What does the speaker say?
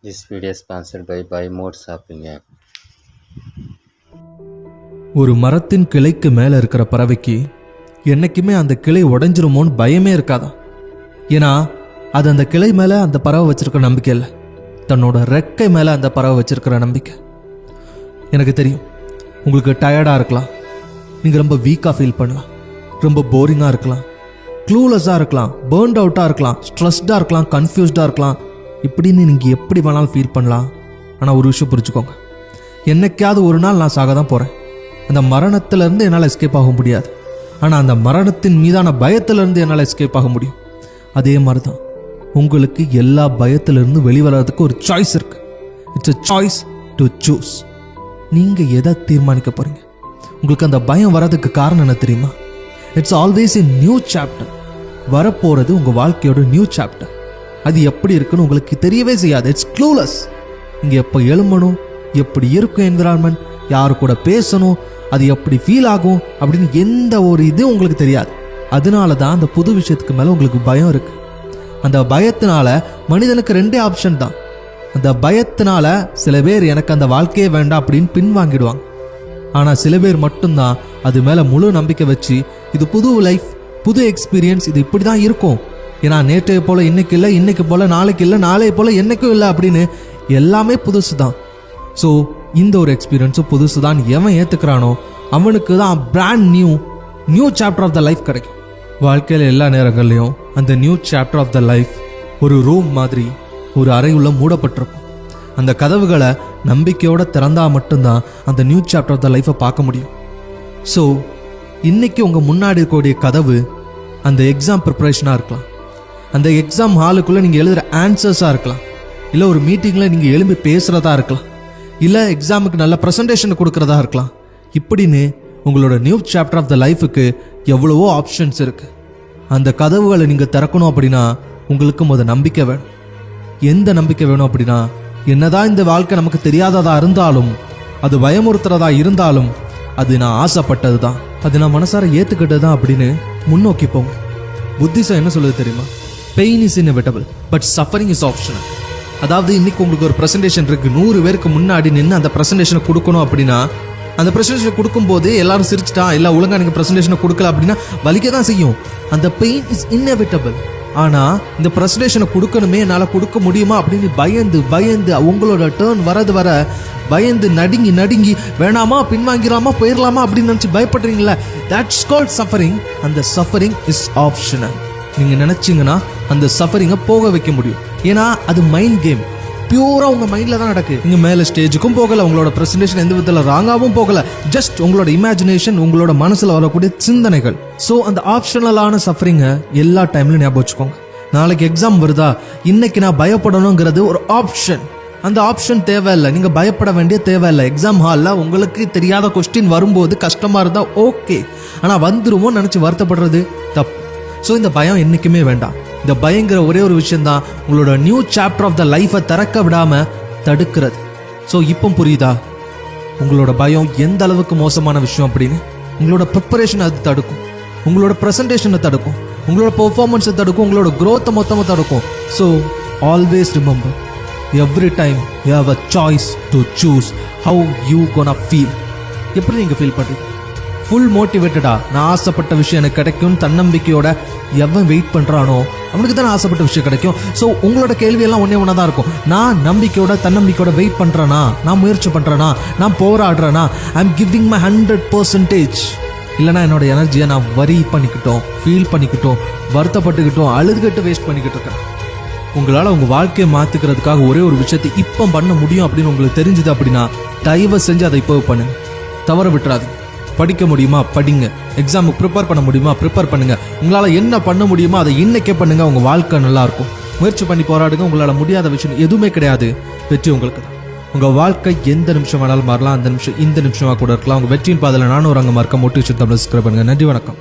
This video is sponsored by Buy More Shopping app. ஒரு மரத்தின் கிளைக்கு மேல இருக்கிற பறவைக்கு என்னைக்குமே அந்த கிளை உடைஞ்சிருமோன்னு பயமே இருக்காதா? ஏன்னா அது அந்த கிளை மேல அந்த பறவை வச்சிருக்கிற நம்பிக்கை இல்லை, தன்னோட ரெக்கை மேல அந்த பறவை வச்சிருக்கிற நம்பிக்கை. எனக்கு தெரியும், உங்களுக்கு டயர்டா இருக்கலாம், நீங்க ரொம்ப வீக்கா ஃபீல் பண்ணலாம், ரொம்ப போரிங்கா இருக்கலாம், க்ளூலெஸ்ஸா இருக்கலாம், பர்ன்ட் அவுட்டா இருக்கலாம், ஸ்ட்ரெஸ்டா இருக்கலாம், கன்ஃபியூஸ்டா இருக்கலாம், இப்படின்னு நீங்க எப்படி வேணாலும் ஃபீல் பண்ணலாம். ஆனா ஒரு விஷயம் புரிஞ்சுக்கோங்க, என்னைக்காவது ஒரு நாள் நான் சாக தான் போறேன். அந்த மரணத்திலிருந்து என்னால் எஸ்கேப் ஆக முடியாது, ஆனால் அந்த மரணத்தின் மீதான பயத்திலிருந்து என்னால் எஸ்கேப் ஆக முடியும். அதே மாதிரி தான் உங்களுக்கு எல்லா பயத்திலிருந்து வெளிவரதுக்கு ஒரு சாய்ஸ் இருக்கு. It's a choice to choose. நீங்க எதை தீர்மானிக்க போறீங்க? உங்களுக்கு அந்த பயம் வரதுக்கு காரணம் என்ன தெரியுமா? It's always a new chapter. வரப்போறது உங்க வாழ்க்கையோட நியூ சாப்டர். அது எப்படி இருக்குன்னு உங்களுக்கு தெரியவே செய்யாது. It's clueless. நீங்க எப்போ எழும்பணும், எப்படி இருக்கும் என்விரான்மெண்ட், யாரு கூட பேசணும், அது எப்படி ஃபீல் ஆகும் அப்படின்னு எந்த ஒரு இது உங்களுக்கு தெரியாது. அதனால தான் அந்த புது விஷயத்துக்கு மேல உங்களுக்கு பயம் இருக்கு. அந்த பயத்தினால மனிதனுக்கு ரெண்டே ஆப்ஷன் தான். அந்த பயத்தினால சில பேர் எனக்கு அந்த வாழ்க்கையே வேண்டாம் அப்படின்னு பின்வாங்கிடுவாங்க. ஆனா சில பேர் மட்டும்தான் அது மேல முழு நம்பிக்கை வச்சு, இது புது லைஃப், புது எக்ஸ்பீரியன்ஸ், இது இப்படிதான் இருக்கும், ஏன்னா நேற்றைய போல இன்னைக்கு இல்லை, இன்னைக்கு போல நாளைக்கு இல்லை, நாளைய போல என்னைக்கும் இல்லை அப்படின்னு எல்லாமே புதுசு தான். ஸோ இந்த ஒரு எக்ஸ்பீரியன்ஸும் புதுசு தான். எவன் ஏற்றுக்கிறானோ அவனுக்கு தான் brand new chapter of the life கிடைக்கும். வாழ்க்கையில் எல்லா நேரங்கள்லையும் அந்த new chapter of the life ஒரு ரூம் மாதிரி ஒரு அறையுள்ள மூடப்பட்டிருக்கும். அந்த கதவுகளை நம்பிக்கையோட திறந்தா மட்டும்தான் அந்த நியூ சாப்டர் ஆஃப் த லைஃப்பை பார்க்க முடியும். ஸோ இன்னைக்கு உங்கள் முன்னாடி இருக்கக்கூடிய கதவு அந்த எக்ஸாம் ப்ரிப்பரேஷனாக இருக்கலாம், அந்த எக்ஸாம் ஹாலுக்குள்ளே நீங்கள் எழுதுகிற ஆன்சர்ஸாக இருக்கலாம், இல்லை ஒரு மீட்டிங்கில் நீங்கள் எழும்பி பேசுகிறதா இருக்கலாம், இல்லை எக்ஸாமுக்கு நல்ல ப்ரெசன்டேஷன் கொடுக்கறதா இருக்கலாம். இப்படின்னு உங்களோட நியூ சாப்டர் ஆஃப் த லைஃபுக்கு எவ்வளவோ ஆப்ஷன்ஸ் இருக்கு. அந்த கதவுகளை நீங்கள் திறக்கணும் அப்படின்னா உங்களுக்கு முதல் நம்பிக்கை வேணும். எந்த நம்பிக்கை வேணும் அப்படின்னா, என்னதான் இந்த வாழ்க்கை நமக்கு தெரியாததா இருந்தாலும், அது பயமுறுத்துறதா இருந்தாலும், அது நான் ஆசைப்பட்டது தான், அது நான் மனசார ஏற்றுக்கிட்டது தான் அப்படின்னு முன்னோக்கி போங்க. புத்திசம் என்ன சொல்லுது தெரியுமா? Pain is inevitable but suffering is optional. அதாவது இன்னைக்கு உங்களுக்கு ஒரு ப்ரெசன்டேஷன் இருக்கு, 100 பேருக்கு முன்னாடி நின்று அந்த ப்ரெசன்டேஷனை கொடுக்கணும் அப்படின்னா, அந்த ப்ரெசன்டேஷனை கொடுக்கும்போது எல்லாரும் சிரிச்சிட்டா, இல்லை ஒழுங்கா நீங்கள் ப்ரெசன்டேஷனை கொடுக்கல அப்படின்னா வலிக்க தான் செய்யும். அந்த பெயின் இஸ் இன்எவிட்டபிள். ஆனால் இந்த ப்ரெசன்டேஷனை கொடுக்கணுமே, என்னால் கொடுக்க முடியுமா அப்படின்னு பயந்து உங்களோட டேர்ன் வரது வர பயந்து நடுங்கி வேணாமா, பின்வாங்கிடலாமா, போயிடலாமா அப்படின்னு நினச்சி பயப்படுறீங்களா? That's called suffering. அந்த சஃபரிங் இஸ் ஆப்ஷனல். நீங்கள் நினச்சிங்கன்னா அந்த சஃபரிங்கை போக வைக்க முடியும். ஏன்னா அது மைண்ட் கேம், பியூரா உங்க மைண்ட்ல தான் நடக்கு. நீங்க மேல ஸ்டேஜுக்கும் போகல, உங்களோட பிரசன்டேஷன் எந்த விதத்துல ராங்காவும் போகல, ஜஸ்ட் உங்களோட இமேஜினேஷன், உங்களோட மனசுல வரக்கூடிய சிந்தனைகள். ஸோ அந்த ஆப்ஷனலான சஃபரிங்கை எல்லா டைம்லயும் ஞாபகம் வச்சுக்கோங்க. நாளைக்கு எக்ஸாம் வருதா, இன்னைக்கு நான் பயப்படணுங்கிறது ஒரு ஆப்ஷன். அந்த ஆப்ஷன் தேவையில்லை, நீங்க பயப்பட வேண்டிய தேவையில்லை. எக்ஸாம் ஹாலில் உங்களுக்கு தெரியாத கொஸ்டின் வரும்போது கஷ்டமா இருந்தா ஓகே, ஆனா வந்துருமோ நினைச்சு வருத்தப்படுறது தப்பு. ஸோ இந்த பயம் என்னைக்குமே வேண்டாம். இந்த பயங்கிற ஒரே ஒரு விஷயம் தான் உங்களோட நியூ சாப்டர் ஆஃப் த லைஃபை திறக்க விடாம தடுக்கிறது. ஸோ இப்போ புரியுதா உங்களோட பயம் எந்த அளவுக்கு மோசமான விஷயம் அப்படின்னு? உங்களோட ப்ரிப்பரேஷன் அது தடுக்கும், உங்களோட ப்ரெசன்டேஷனை தடுக்கும், உங்களோட பெர்ஃபார்மன்ஸை தடுக்கும், உங்களோட க்ரோத்தை மொத்தமாக தடுக்கும். So always remember, every time you have a choice to choose how you gonna feel. எப்படி நீங்கள் ஃபீல் பண்ணுறீங்க? ஃபுல் மோட்டிவேட்டடா, நான் ஆசைப்பட்ட விஷயம் எனக்கு கிடைக்கும் தன்னம்பிக்கையோட எவன் வெயிட் பண்ணுறானோ அவனுக்கு தான் ஆசைப்பட்ட விஷயம் கிடைக்கும். ஸோ உங்களோட கேள்வியெல்லாம் ஒன்றே ஒன்றா தான் இருக்கும். நான் நம்பிக்கையோட தன்னம்பிக்கையோட வெயிட் பண்ணுறேனா, நான் முயற்சி பண்ணுறேனா, நான் போராடுறேனா, ஐ எம் கிவிங் மை 100%. இல்லைனா என்னோட எனர்ஜியை நான் வரி பண்ணிக்கிட்டோம், ஃபீல் பண்ணிக்கிட்டோம், வருத்தப்பட்டுக்கிட்டோம், அழுதுகிட்டு வேஸ்ட் பண்ணிக்கிட்டு இருக்கேன். உங்களால் உங்கள் வாழ்க்கையை மாற்றிக்கிறதுக்காக ஒரே ஒரு விஷயத்தை இப்போ பண்ண முடியும் அப்படின்னு உங்களுக்கு தெரிஞ்சுது அப்படின்னா தயவு செஞ்சு அதை இப்போ பண்ணுங்க, தவற விட்டுறாது. படிக்க முடியுமா படிங்க, எக்ஸாமுக்கு ப்ரிப்பேர் பண்ண முடியுமா ப்ரிப்பேர் பண்ணுங்க, உங்களால் என்ன பண்ண முடியுமோ அதை இன்னைக்கே பண்ணுங்க. உங்கள் வாழ்க்கை நல்லா இருக்கும். முயற்சி பண்ணி போராடுங்க. உங்களால் முடியாத விஷயம் எதுவுமே கிடையாது. வெற்றி உங்களுக்கு தான். உங்கள் வாழ்க்கை எந்த நிமிஷம் வேணாலும் மாறலாம். அந்த நிமிஷம் இந்த நிமிஷமாக கூட இருக்கலாம். உங்கள் வெற்றியின் பாதையில் நானும் ஒரு அங்கே மறக்க மோட்டிவேஷன் தமிழ் சப்ஸ்கிரைப் பண்ணுங்க. நன்றி, வணக்கம்.